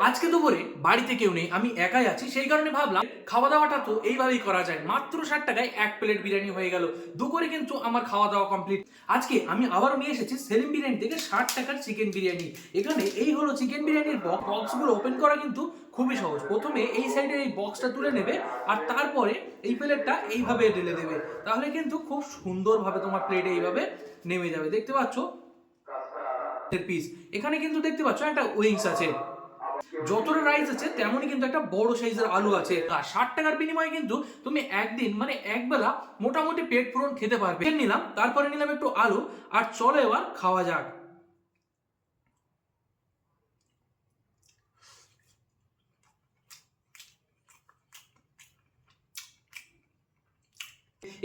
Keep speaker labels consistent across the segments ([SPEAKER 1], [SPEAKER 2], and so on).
[SPEAKER 1] আজকে দুপুরে বাড়িতে কেউ নেই, আমি একাই আছি, সেই কারণে ভাবলাম খাওয়া দাওয়াটা তো এইভাবেই করা যায়। মাত্র 60 টাকায় 1 প্লেট বিরিয়ানি হয়ে গেল। দুপুরে কিন্তু আমার খাওয়া দাওয়া কমপ্লিট। আজকে আমি আবারও নিয়ে এসেছি সেলিম বিরিয়ানি থেকে 60 টাকার চিকেন বিরিয়ানি। এখানে এই হলো চিকেন বিরিয়ানির বক্সগুলো ওপেন করা কিন্তু খুবই সহজ। প্রথমে এই সাইডের এই বক্সটা তুলে নেবে আর তারপরে এই প্লেটটা এইভাবে ঢেলে দেবে, তাহলে কিন্তু খুব সুন্দরভাবে তোমার প্লেটে এইভাবে নেমে যাবে। দেখতে পাচ্ছ পিস, এখানে কিন্তু দেখতে পাচ্ছ একটা উইংস আছে, যতটা রাইস আছে তেমনই কিন্তু একটা বড় সাইজের আলু আছে। আর 60 টাকার বিনিময়ে কিন্তু তুমি একদিন মানে একবেলা মোটামুটি পেট পূরণ খেতে পারবে। নিলাম, তারপরে নিলাম একটু আলু, আর চলো এবার খাওয়া যাক।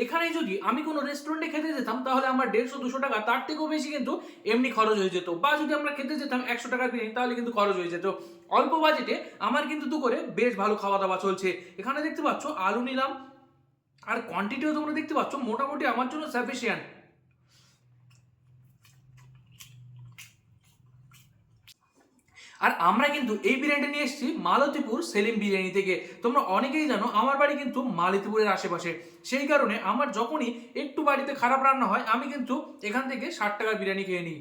[SPEAKER 1] এখানে যদি আমি কোনো রেস্টুরেন্টে খেতে যেতাম তাহলে আমার 150-200 টাকা, তার থেকেও বেশি কিন্তু এমনি খরচ হয়ে যেত। বা যদি আমরা খেতে যেতাম 100 টাকার বিরিয়ানি তাহলে কিন্তু খরচ হয়ে যেত। অল্প বাজেটে আমার কিন্তু দুপুরে বেশ ভালো খাওয়া দাওয়া চলছে। এখানে দেখতে পাচ্ছ আলু নিলাম, আর কোয়ান্টিটিও তোমরা দেখতে পাচ্ছ মোটামুটি আমার জন্য সাফিসিয়েন্ট। আর আমরা কিন্তু এই বিরিয়ানিটা নিয়ে এসেছি মালতীপুর সেলিম বিরিয়ানি থেকে। তোমরা অনেকেই জানো আমার বাড়ি কিন্তু মালতীপুরের আশেপাশে, সেই কারণে আমার যখনই একটু বাড়িতে খারাপ রান্না হয় আমি কিন্তু এখান থেকে 60 টাকার বিরিয়ানি খেয়ে নিই।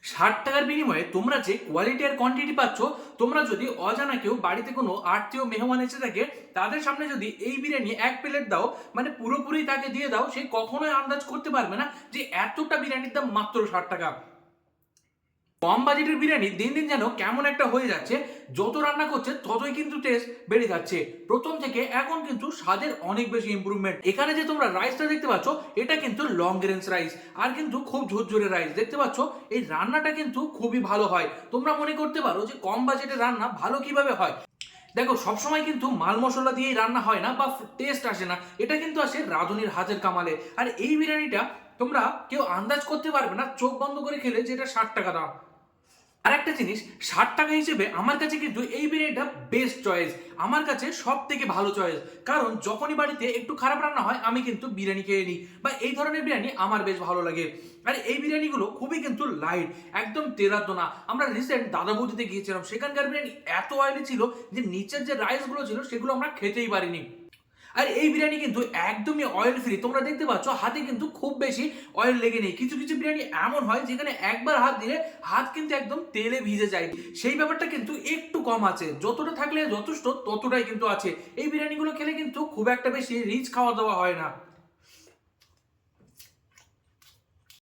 [SPEAKER 1] 60 টাকার বিনিময়ে তোমরা যে কোয়ালিটি আর কোয়ান্টিটি পাচ্ছ, তোমরা যদি অজানা কেউ বাড়িতে কোনো আত্মীয় মেহমান এসে থাকে তাদের সামনে যদি এই বিরিয়ানি 1 প্লেট দাও, মানে পুরোপুরি তাকে দিয়ে দাও, সে কখনোই আন্দাজ করতে পারবে না যে এতটা বিরিয়ানির দাম মাত্র 60 টাকা। কম বাজেটের বিরিয়ানি দিন দিন যেন কেমন একটা হয়ে যাচ্ছে। যত রান্না করছে ততই কিন্তু টেস্ট বেড়ে যাচ্ছে। প্রথম থেকে এখন কিন্তু স্বাদের অনেক বেশি ইমপ্রুভমেন্ট। এখানে যে তোমরা রাইসটা দেখতে পাচ্ছ এটা কিন্তু লং গ্রেন্স রাইস, আর কিন্তু খুব ঝরঝরে রাইস। দেখতে পাচ্ছ এই রান্নাটা কিন্তু খুবই ভালো হয়। তোমরা মনে করতে পারো যে কম বাজেটের রান্না ভালো কিভাবে হয়। দেখো, সবসময় কিন্তু মাল মশলা দিয়েই রান্না হয় না বা টেস্ট আসে না, এটা কিন্তু আসে রাঁধুনির হাতের কামালে। আর এই বিরিয়ানিটা তোমরা কেউ আন্দাজ করতে পারবে না চোখ বন্ধ করে খেলে যে এটা 60 টাকা দাম। আর একটা জিনিস, 60 টাকা হিসেবে আমার কাছে কিন্তু এই বিরিয়ানিটা বেস্ট চয়েস, আমার কাছে সব থেকে ভালো চয়েস। কারণ যখনই বাড়িতে একটু খারাপ রান্না হয় আমি কিন্তু বিরিয়ানি খেয়ে নিই, বা এই ধরনের বিরিয়ানি আমার বেশ ভালো লাগে। আর এই বিরিয়ানিগুলো খুবই কিন্তু লাইট, একদম তেলার দোনা। আমরা রিসেন্ট দাদা বৌদিতে গিয়েছিলাম, সেখানকার বিরিয়ানি এত অয়েলি ছিল যে নিচের যে রাইসগুলো ছিল সেগুলো আমরা খেতেই পারিনি। আর এই বিরিয়ানি কিন্তু একদমই অয়েল ফ্রি। তোমরা দেখতে পাচ্ছ হাতে কিন্তু খুব বেশি অয়েল লেগে নেই। কিছু কিছু বিরিয়ানি এমন হয় যেখানে একবার হাত দিলে হাত কিন্তু একদম তেলে ভিজে যায়, সেই ব্যাপারটা কিন্তু একটু কম আছে। যতটা থাকলে যথেষ্ট ততটাই কিন্তু আছে। এই বিরিয়ানিগুলো খেলে কিন্তু খুব একটা বেশি রিচ খাওয়া দাওয়া হয় না।